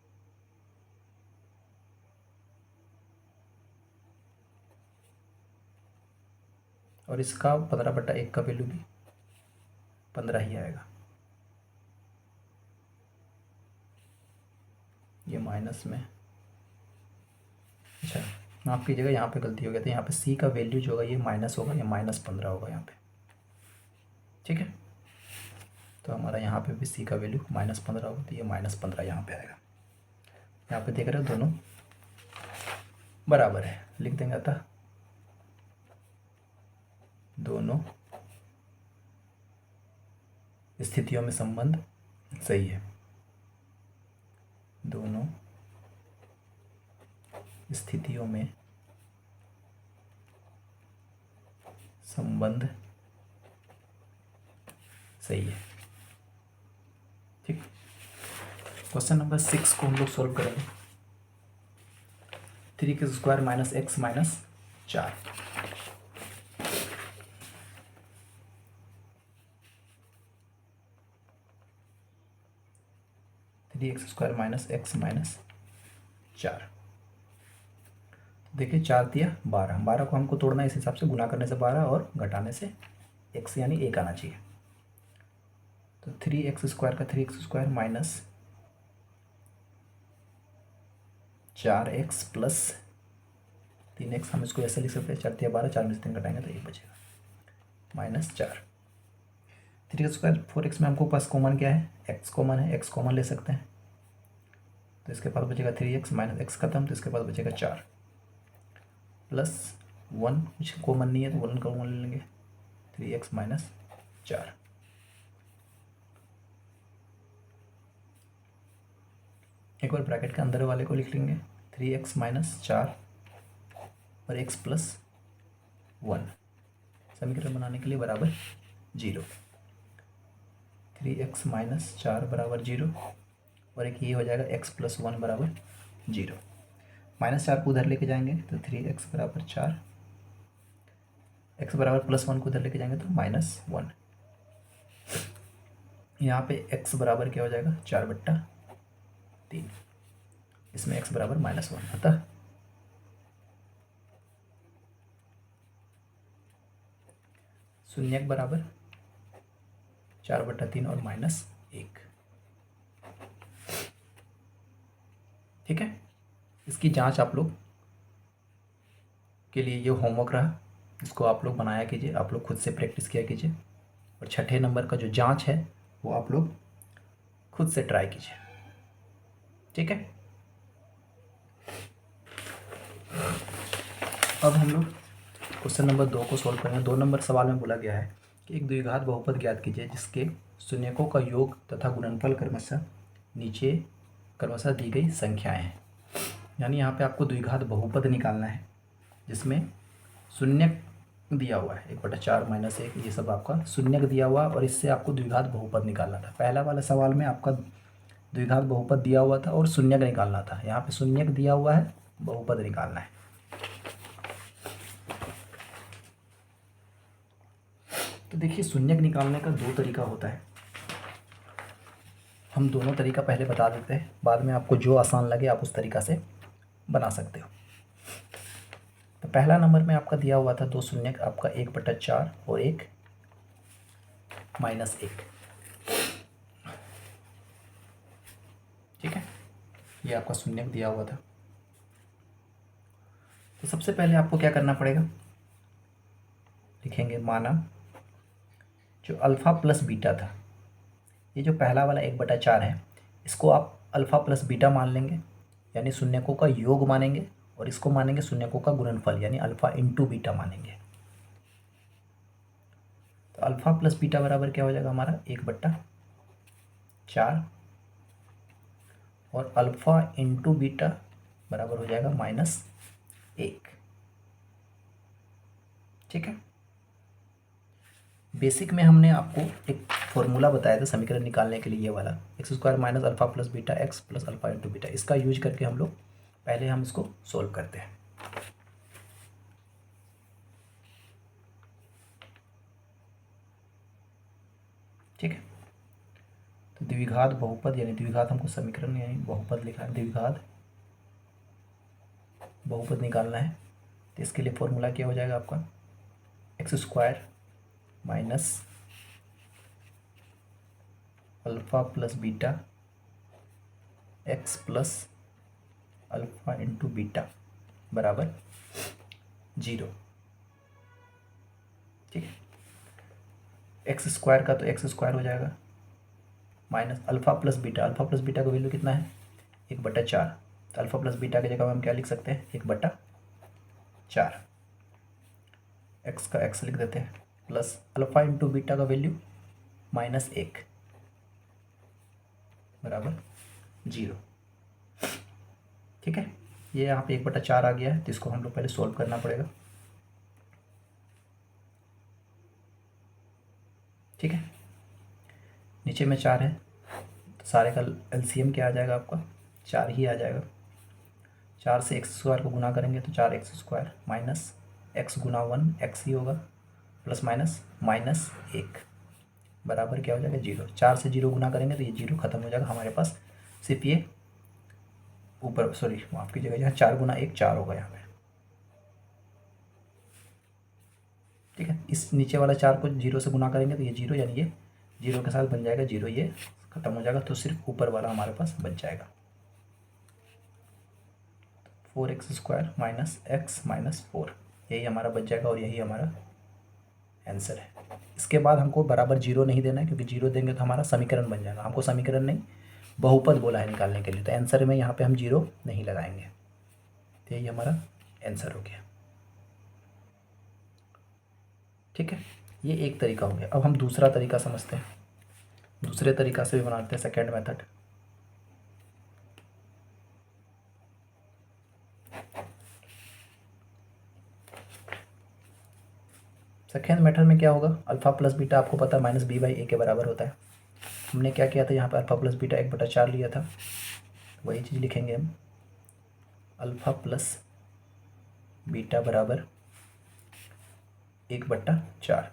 और इसका 15/1 का वैल्यू भी 15 ही आएगा। ये माइनस में, अच्छा माफ़ कीजिएगा, यहाँ पे गलती हो गई थी, यहाँ पे c का वैल्यू जो होगा ये माइनस होगा, ये -15 होगा यहाँ पे। ठीक है, तो हमारा यहाँ पे भी c का वैल्यू -15 होगा तो ये -15 यहाँ पे आएगा। यहाँ पे देख रहे हो दोनों बराबर है, लिख देंगे अतः दोनों स्थितियों में संबंध सही है। दोनों स्थितियों में संबंध सही है। ठीक, क्वेश्चन नंबर 6 को हम लोग सॉल्व करेंगे। 3x² - x - 4। 3x² - x - 4। देखिए 4 दिया 12, 12 को हमको तोड़ना है, इस हिसाब से गुना करने से 12 और घटाने से x यानी 1 आना चाहिए। तो 3x² का 3x² minus 4x plus 3x, हम इसको ऐसे लिख सकते हैं, 4×3=12, 4 में से 3 घटाएंगे तो 1 बचेगा, -4। 3x², 4x में हमको पास कॉमन क्या है, x कॉमन है, x कॉमन ले सकते हैं, तो इसके पास बचेगा 3x, -x खत्म, तो इसके पास बचेगा 4 प्लस 1, कुछ कॉमन नहीं है तो 1 कॉमन ले लेंगे, 3x - 4। एक बार ब्रैकेट के अंदर वाले को लिख लेंगे, 3x - 4 और x प्लस 1, समीकरण बनाने के लिए बराबर 0। 3x - 4 बराबर 0, और एक ये हो जाएगा x प्लस 1 बराबर 0। -4 को उधर लेके जाएंगे तो 3x बराबर 4, x बराबर +1 को उधर लेके जाएंगे तो -1। यहाँ पे x बराबर क्या हो जाएगा, 4/3, इसमें x बराबर -1, अतः शून्यक बराबर 4/3 और -1। ठीक है, इसकी जांच आप लोग के लिए ये होमवर्क रहा, इसको आप लोग बनाया कीजिए, आप लोग खुद से प्रैक्टिस किया कीजिए, और छठे नंबर का जो जांच है वो आप लोग खुद से ट्राई कीजिए। ठीक है, अब हम लोग क्वेश्चन नंबर 2 को सॉल्व करेंगे। 2 नंबर सवाल में बोला गया है कि एक द्विघात बहुपद ज्ञात कीजिए जिसके शून्यकों का योग तथा गुणनफल क्रमशः नीचे क्रमशः दी गई संख्याएं हैं। यानी यहाँ पे आपको द्विघात बहुपद निकालना है जिसमें शून्यक दिया हुआ है, 1/4 -1, ये सब आपका शून्यक दिया हुआ, और इससे आपको द्विघात बहुपद निकालना था। पहला वाला सवाल में आपका द्विघात बहुपद दिया हुआ था और शून्यक निकालना था, यहाँ पे शून्यक दिया हुआ है, बहुपद निकालना है। तो देखिए, शून्यक निकालने का 2 तरीका होता है, हम दोनों तरीका पहले बता देते हैं, बाद में आपको जो आसान लगे आप उस तरीका से बना सकते हो। तो पहला नंबर में आपका दिया हुआ था 2 शून्यक, आपका 1/4 और 1 -1। ठीक है, ये आपका शून्यक दिया हुआ था। तो सबसे पहले आपको क्या करना पड़ेगा, लिखेंगे माना जो अल्फ़ा प्लस बीटा था, ये जो पहला वाला 1/4 है, इसको आप अल्फ़ा प्लस बीटा मान लेंगे, यानी शून्यकों का योग मानेंगे, और इसको मानेंगे शून्यकों का गुणनफल, यानी अल्फ़ा इंटू बीटा मानेंगे। तो अल्फ़ा प्लस बीटा बराबर क्या हो जाएगा हमारा, 1/4, और अल्फ़ा इंटू बीटा बराबर हो जाएगा -1। ठीक है, बेसिक में हमने आपको एक फॉर्मूला बताया था समीकरण निकालने के लिए, ये वाला x² - alpha plus beta x plus alpha into beta, इसका यूज करके हम लोग पहले हम इसको सोल्व करते हैं। ठीक है, तो द्विघात बहुपद, यानी द्विघात हमको समीकरण यानी बहुपद लिखा है, द्विघात बहुपद निकालना है, तो इसके लिए फॉर्मूला क्या हो जाएगा आपका, x² minus alpha plus beta x plus alpha into beta बराबर 0। ठीक है, x² का तो x² हो जाएगा, माइनस अल्फ़ा प्लस बीटा का वैल्यू कितना है, 1/4, तो अल्फ़ा प्लस बीटा की जगह हम क्या लिख सकते हैं, 1/4, x का x लिख देते हैं, प्लस अल्फ़ा इंटू बीटा का वैल्यू -1 बराबर 0। ठीक है, ये यहाँ पे 1/4 आ गया है, तो इसको हम लोग पहले सोल्व करना पड़ेगा। ठीक है, नीचे में 4 है, तो सारे का एलसीएम क्या आ जाएगा आपका, 4 ही आ जाएगा। 4 से x² को गुना करेंगे तो 4x² माइनस x गुना 1 x ही होगा, प्लस माइनस -1 बराबर क्या हो जाएगा, 0। 4 से 0 गुना करेंगे तो ये 0 खत्म हो जाएगा, हमारे पास सिर्फ ये ऊपर, सॉरी माफ़ कीजिएगा, यहाँ 4 गुना 1 4 होगा यहाँ पे। ठीक है, इस नीचे वाला 4 को 0 से गुना करेंगे तो ये 0, यानी ये 0 के साथ बन जाएगा 0, ये खत्म हो जाएगा, तो सिर्फ ऊपर वाला हमारे पास बच जाएगा। 4x² माइनस x माइनस 4, यही हमारा बच जाएगा और यही हमारा आंसर है। इसके बाद हमको बराबर जीरो नहीं देना है, क्योंकि जीरो देंगे तो हमारा समीकरण बन जाएगा। हमको समीकरण नहीं, बहुपद बोला है निकालने के लिए, तो आंसर में यहाँ पे हम जीरो नहीं लगाएंगे। तो यही हमारा आंसर हो गया। ठीक है, ये एक तरीका हो गया। अब हम दूसरा तरीका समझते हैं, दूसरे तरीका से भी बनाते हैं, सेकेंड मेथड। सेकेंड मेथड में क्या होगा, अल्फा प्लस बीटा आपको पता है माइनस बी बाई ए के बराबर होता है। हमने क्या किया था, यहाँ पर अल्फा प्लस बीटा 1/4 लिया था, वही चीज़ लिखेंगे हम, अल्फा प्लस बीटा बराबर 1/4।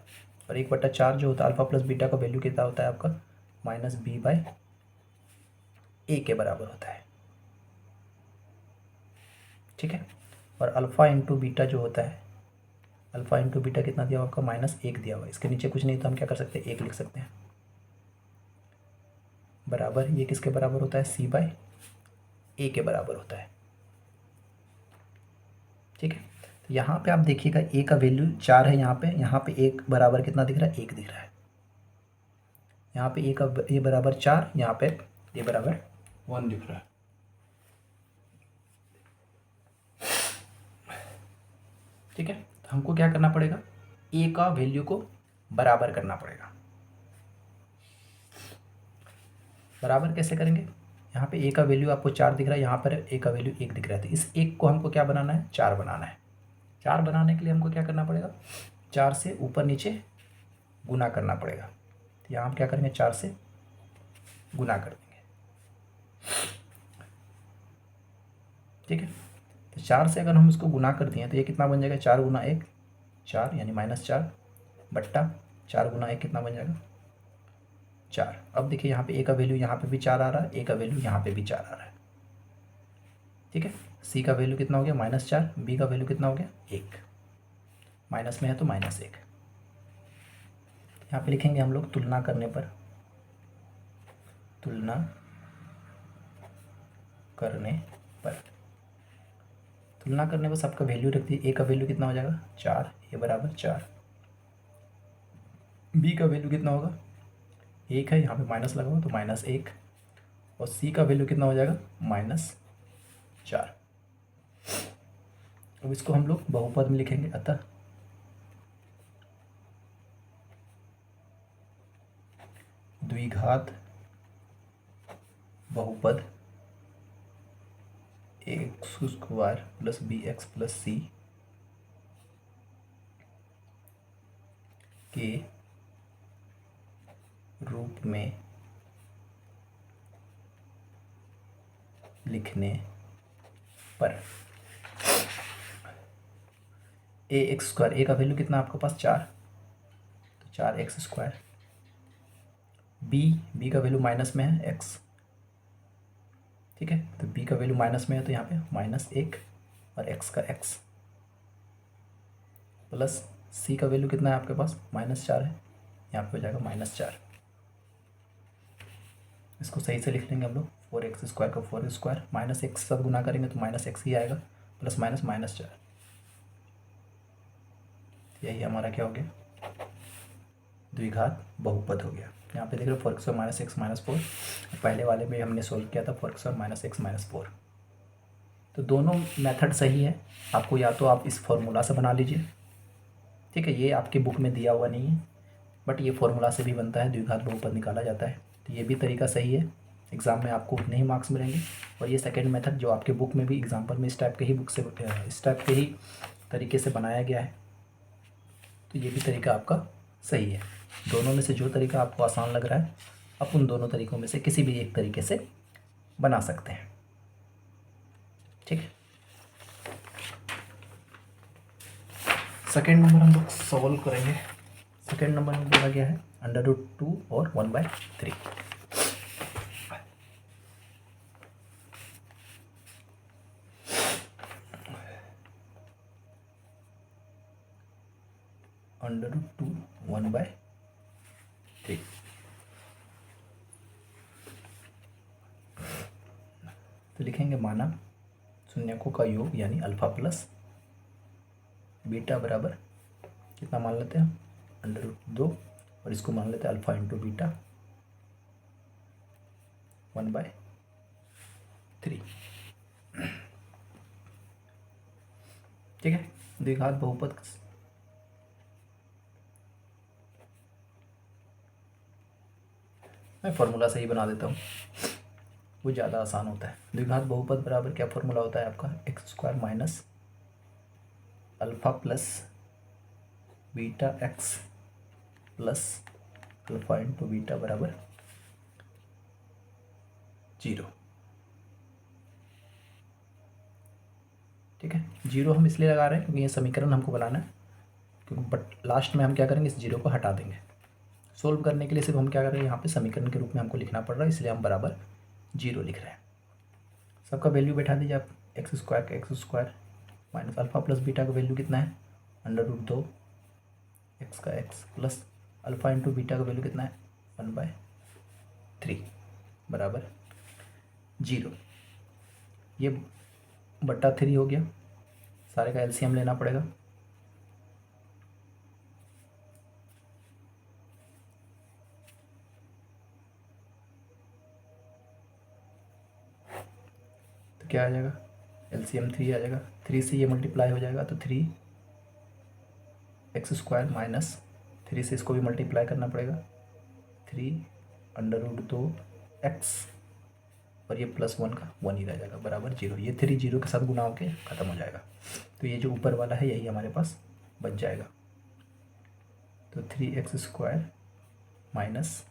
और 1/4 जो होता है, अल्फा प्लस बीटा का वैल्यू कितना होता है आपका, माइनस बी बाई ए के बराबर होता है। ठीक है, और अल्फ़ा इंटू बीटा जो होता है, अल्फ़ा इंटू बीटा कितना दिया हुआ आपका, -1 दिया हुआ है। इसके नीचे कुछ नहीं तो हम क्या कर सकते हैं, 1 लिख सकते हैं, बराबर ये किसके बराबर होता है, सी बाई ए के बराबर होता है। ठीक है, तो यहाँ पे आप देखिएगा ए का वैल्यू 4 है, यहाँ पे एक बराबर कितना दिख रहा है, 1 दिख रहा है। यहाँ पे ए बराबर 4, यहाँ पे ए बराबर 1 दिख रहा है। ठीक है, तो हमको क्या करना पड़ेगा, ए का वैल्यू को बराबर करना पड़ेगा। बराबर कैसे करेंगे, यहाँ पे ए का वैल्यू आपको 4 दिख रहा है, यहाँ पर ए का वैल्यू 1 दिख रहा है, तो इस 1 को हमको क्या बनाना है, 4 बनाना है। 4 बनाने के लिए हमको क्या करना पड़ेगा, 4 से ऊपर नीचे गुना करना पड़ेगा। तो यहाँ हम क्या करेंगे, 4 से गुना कर देंगे। ठीक है, तो 4 से अगर हम इसको गुना कर दिए तो ये कितना बन जाएगा, 4 गुना 1 4, यानी -4 बट्टा 4 गुना 1 कितना बन जाएगा, 4। अब देखिए यहाँ पे ए का वैल्यू यहाँ पे भी 4 आ रहा है, ए का वैल्यू यहाँ पे भी 4 आ रहा है। ठीक है, सी का वैल्यू कितना हो गया, -4, बी का वैल्यू कितना हो गया, 1, माइनस में है तो -1। यहाँ पे लिखेंगे हम लोग तुलना करने पर, तुलना करने पर, तुलना करने पर सबका वैल्यू रख दिए। ए का वैल्यू कितना हो जाएगा, 4, ए बराबर 4। बी का वैल्यू कितना होगा, 1 है, यहाँ पे माइनस लगा हुआ तो -1। और सी का वैल्यू कितना हो जाएगा, -4। अब इसको हम लोग बहुपद में लिखेंगे, अतः द्विघात बहुपद x² प्लस bx प्लस सी के रूप में लिखने पर ax², ए का वैल्यू कितना आपके पास 4, तो 4x², बी का वैल्यू माइनस में है x। ठीक है, तो बी का वैल्यू माइनस में है तो यहाँ पे -1 और x का x, प्लस सी का वैल्यू कितना है आपके पास, -4 है, यहाँ पे हो जाएगा -4। इसको सही से लिख लेंगे हम लोग, 4x² का 4² -1 सब गुना करेंगे तो -x ही आएगा, प्लस माइनस -4। यही हमारा क्या हो गया, द्विघात बहुपद हो गया। यहाँ पे देख रहे हो 4x² -x 4, पहले वाले में हमने सोल्व किया था 4x² -x 4। तो दोनों मेथड सही है, आपको या तो आप इस फॉर्मूला से बना लीजिए। ठीक है, ये आपकी बुक में दिया हुआ नहीं है, बट ये फॉर्मूला से भी बनता है, द्विघात बहुपद निकाला जाता है। तो ये भी तरीका सही है, एग्ज़ाम में आपको उतने ही मार्क्स मिलेंगे। और ये सेकेंड मेथड जो आपके बुक में भी एग्जाम्पल में इस टाइप के ही बुक से इस टाइप के ही तरीके से बनाया गया है, तो ये भी तरीका आपका सही है। दोनों में से जो तरीका आपको आसान लग रहा है, आप उन दोनों तरीक़ों में से किसी भी एक तरीके से बना सकते हैं। ठीक है, सेकेंड नंबर हम लोग सॉल्व करेंगे। सेकेंड नंबर में बोला गया है √2 और 1/3। √2 1/3। तो लिखेंगे माना शून्यकों का योग यानी अल्फा प्लस बीटा बराबर कितना मान लेते हैं, √2, और इसको मान लेते हैं अल्फा इंटू बीटा 1/3। ठीक है, द्विघात बहुपद मैं फॉर्मूला से ही बना देता हूँ, वो ज़्यादा आसान होता है। द्विघात बहुपद बराबर क्या फॉर्मूला होता है आपका, x² minus alpha plus beta x plus alpha into beta बराबर 0। ठीक है, 0 हम इसलिए लगा रहे हैं क्योंकि ये समीकरण हमको बनाना है, क्योंकि बट लास्ट में हम क्या करेंगे, इस 0 को हटा देंगे। सोल्व करने के लिए सिर्फ हम क्या कर रहे हैं, यहाँ पे समीकरण के रूप में हमको लिखना पड़ रहा है, इसलिए हम बराबर 0 लिख रहे हैं। सबका वैल्यू बैठा दीजिए आप, x² का x² minus alpha plus beta का वैल्यू कितना है, √2 x का x plus alpha into beta का वैल्यू कितना है, 1/3 बराबर 0। ये बट्टा 3 हो गया, सारे का एलसीएम लेना पड़ेगा। तो क्या आ जाएगा, एलसीएम 3 आ जाएगा, 3 से ये मल्टीप्लाई हो जाएगा तो 3x² माइनस 3 से इसको भी मल्टीप्लाई करना पड़ेगा, 3√2x और ये +1 का 1 ही रह जाएगा बराबर 0। ये 3 0 के साथ गुना होके ख़त्म हो जाएगा, तो ये जो ऊपर वाला है यही हमारे पास बच जाएगा। तो 3x² माइनस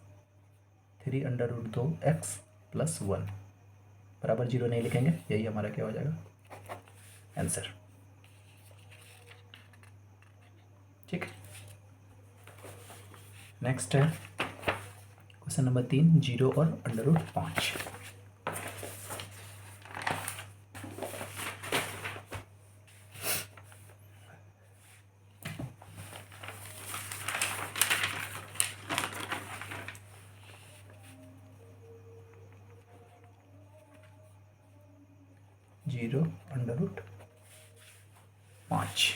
3√2x + 1 बराबर 0 नहीं लिखेंगे, यही हमारा क्या हो जाएगा, आंसर। ठीक है, नेक्स्ट है क्वेश्चन नंबर 3, 0 और √5। √5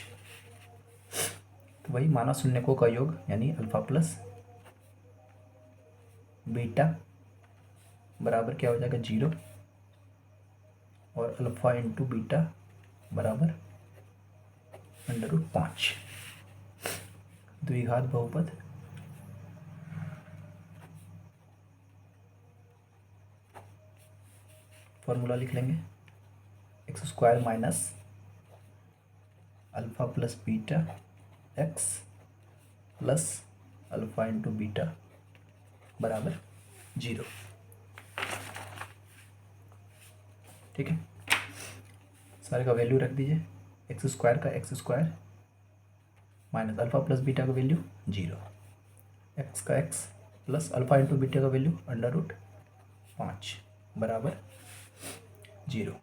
तो वही माना शून्यकों का योग यानी अल्फा प्लस बीटा बराबर क्या हो जाएगा 0, और अल्फा इंटू बीटा बराबर √5। द्विघात बहुपद फॉर्मूला लिख लेंगे, x² minus alpha plus beta x plus alpha into beta बराबर 0। ठीक है, सारे का वैल्यू रख दीजिए, x² का x² minus alpha plus beta का वैल्यू 0, x का x plus alpha into beta का वैल्यू √5 बराबर 0।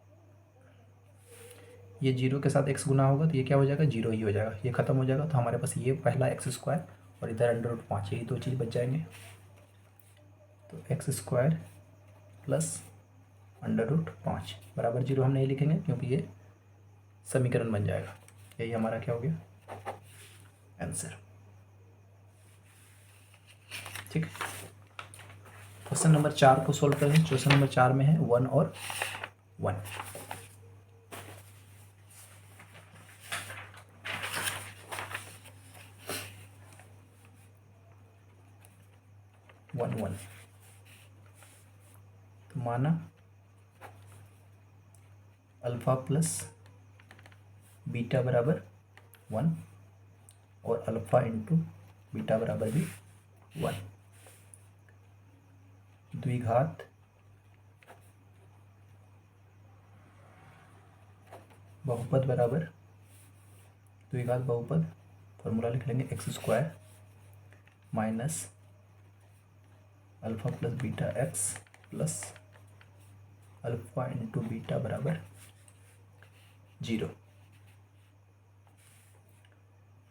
ये 0 के साथ x गुना होगा तो ये क्या हो जाएगा, 0 ही हो जाएगा, ये ख़त्म हो जाएगा। तो हमारे पास ये पहला x² और इधर √5, यही दो चीज़ बच जाएंगे। तो x² प्लस √5 बराबर 0 हम नहीं लिखेंगे क्योंकि ये समीकरण बन जाएगा, यही हमारा क्या हो गया, आंसर। ठीक है, क्वेश्चन नंबर 4 को सोल्व करें। क्वेश्चन नंबर 4 में है 1 और 1। 1 1 तो माना अल्फा प्लस बीटा बराबर 1 और अल्फा इंटू बीटा बराबर भी 1। द्विघात बहुपद बराबर द्विघात बहुपद फॉर्मूला लिख लेंगे, x² minus alpha plus beta x plus alpha into beta बराबर 0।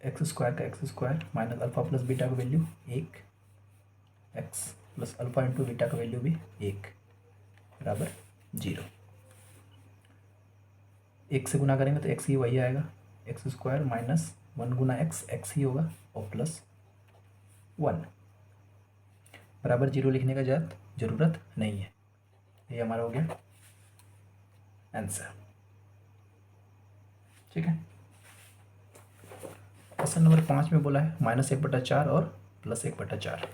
x² का x² minus alpha plus beta का value 1, x plus alpha into beta का वैल्यू भी 1 बराबर 0। एक से गुना करेंगे तो एक्स ही वही आएगा, एक्स स्क्वायर माइनस 1 गुना एक्स ही होगा और प्लस 1 बराबर 0 लिखने का ज़रूरत नहीं है। ये हमारा हो गया आंसर। ठीक है। क्वेश्चन नंबर 5 में बोला है -1/4 और +1/4।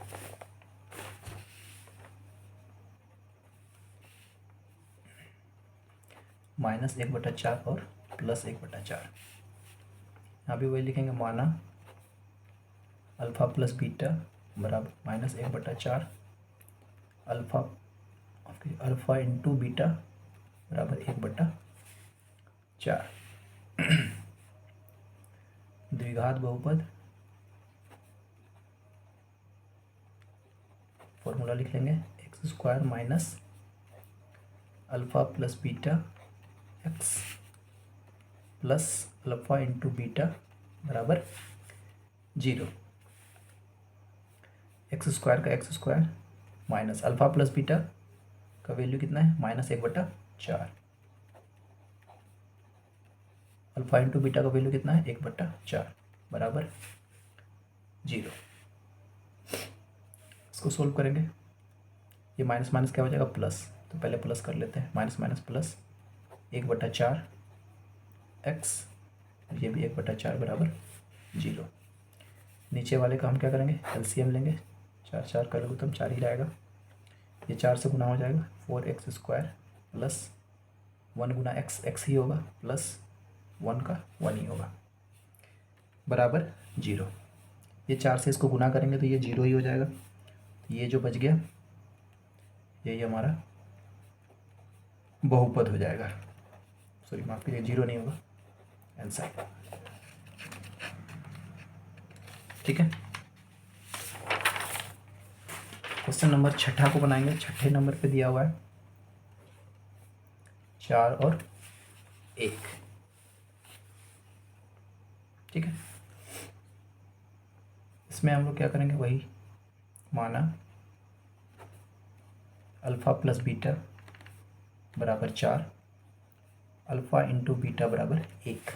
-1/4 और +1/4। यहाँ भी वही लिखेंगे, माना अल्फ़ा प्लस बीटा बराबर -1/4 अल्फ़ा इंटू बीटा बराबर 1/4। द्विघात बहुपद फॉर्मूला लिख लेंगे, x square minus alpha plus beta x plus alpha into beta बराबर 0। एक्स स्क्वायर का x square minus alpha plus beta का वैल्यू कितना है -1/4। अल्फ़ा इंटू बीटा का वैल्यू कितना है 1/4 बराबर 0। इसको सोल्व करेंगे, ये माइनस माइनस क्या हो जाएगा प्लस, तो पहले प्लस कर लेते हैं, माइनस माइनस प्लस 1/4 एक्स, ये भी 1/4 बराबर 0। नीचे वाले का हम क्या करेंगे, एलसीएम लेंगे, 4 4 कर लो तो 4 ही रहेगा, ये 4 से गुना हो जाएगा 4x स्क्वायर प्लस 1 गुना एक्स ही होगा प्लस 1 का 1 ही होगा बराबर 0। ये 4 से इसको गुना करेंगे तो ये 0 ही हो जाएगा, तो ये जो बच गया यही हमारा बहुपद हो जाएगा, सॉरी माफ कीजिए 0 नहीं होगा आंसर। ठीक है। क्वेश्चन नंबर 6 को बनाएंगे, 6 नंबर पे दिया हुआ है 4 और 1। ठीक है। इसमें हम लोग क्या करेंगे, वही माना अल्फ़ा प्लस बीटा बराबर 4 अल्फ़ा इंटू बीटा बराबर 1।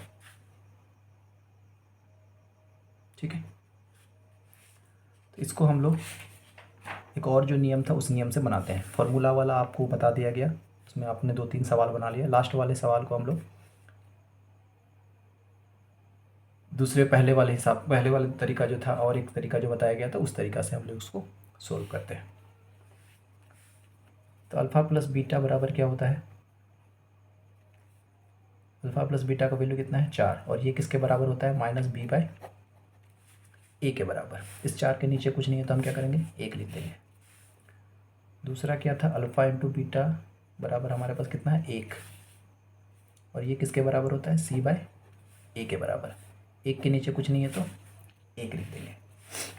ठीक है। तो इसको हम लोग एक और जो नियम था उस नियम से बनाते हैं। फॉर्मूला वाला आपको बता दिया गया, उसमें आपने 2-3 सवाल बना लिया, लास्ट वाले सवाल को हम लोग पहले वाले तरीका जो था और एक तरीका जो बताया गया था उस तरीका से हम लोग उसको सोल्व करते हैं। तो अल्फ़ा प्लस बीटा बराबर क्या होता है, अल्फ़ा प्लस बीटा का वैल्यू कितना है 4, और ये किसके बराबर होता है -b/a के बराबर। इस 4 के नीचे कुछ नहीं है तो हम क्या करेंगे 1 लिख देंगे। दूसरा क्या था, अल्फ़ा इंटू बीटा बराबर हमारे पास कितना है 1, और ये किसके बराबर होता है c/a के बराबर। 1 के नीचे कुछ नहीं है तो 1 लिख देंगे।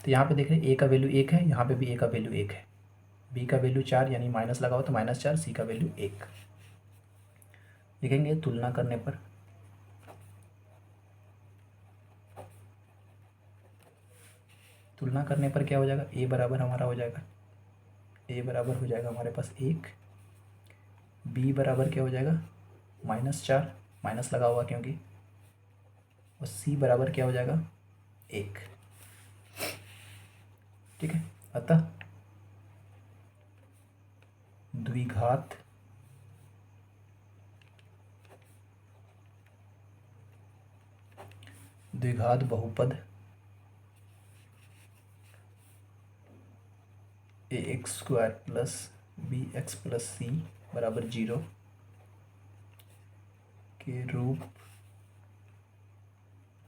तो यहाँ पे देख रहे हैं a का वैल्यू 1 है, यहाँ पे भी a का वैल्यू 1 है, b का वैल्यू 4 यानी माइनस लगा हो तो -4, c का वैल्यू 1 लिखेंगे। तुलना करने पर क्या हो जाएगा, a बराबर हमारा हो जाएगा, a बराबर हो जाएगा हमारे पास 1, b बराबर क्या हो जाएगा -4, माइनस लगा हुआ क्योंकि, और c बराबर क्या हो जाएगा 1। ठीक है। अतः द्विघात बहुपद ax² plus bx plus c बराबर 0 के रूप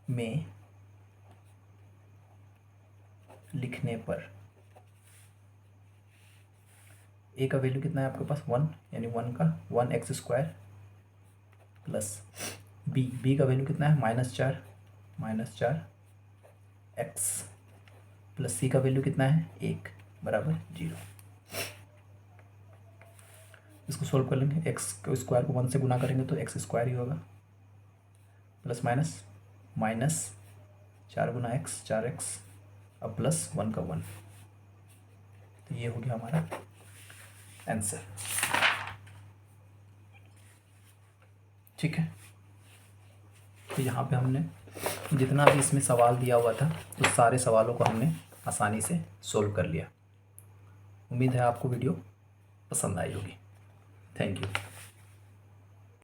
में लिखने पर a का वैल्यू कितना है आपके पास 1, यानी 1 का 1x² प्लस b का वैल्यू कितना है -4 x प्लस c का वैल्यू कितना है 1 बराबर 0। इसको सोल्व कर लेंगे, x के स्क्वायर को 1 से गुना करेंगे तो x² ही होगा, प्लस माइनस 4 गुना x 4x अब प्लस 1 का 1, तो ये हो गया हमारा आंसर। ठीक है। तो यहाँ पे हमने जितना भी इसमें सवाल दिया हुआ था उस सारे सवालों को हमने आसानी से सोल्व कर लिया। उम्मीद है आपको वीडियो पसंद आई होगी। Thank you.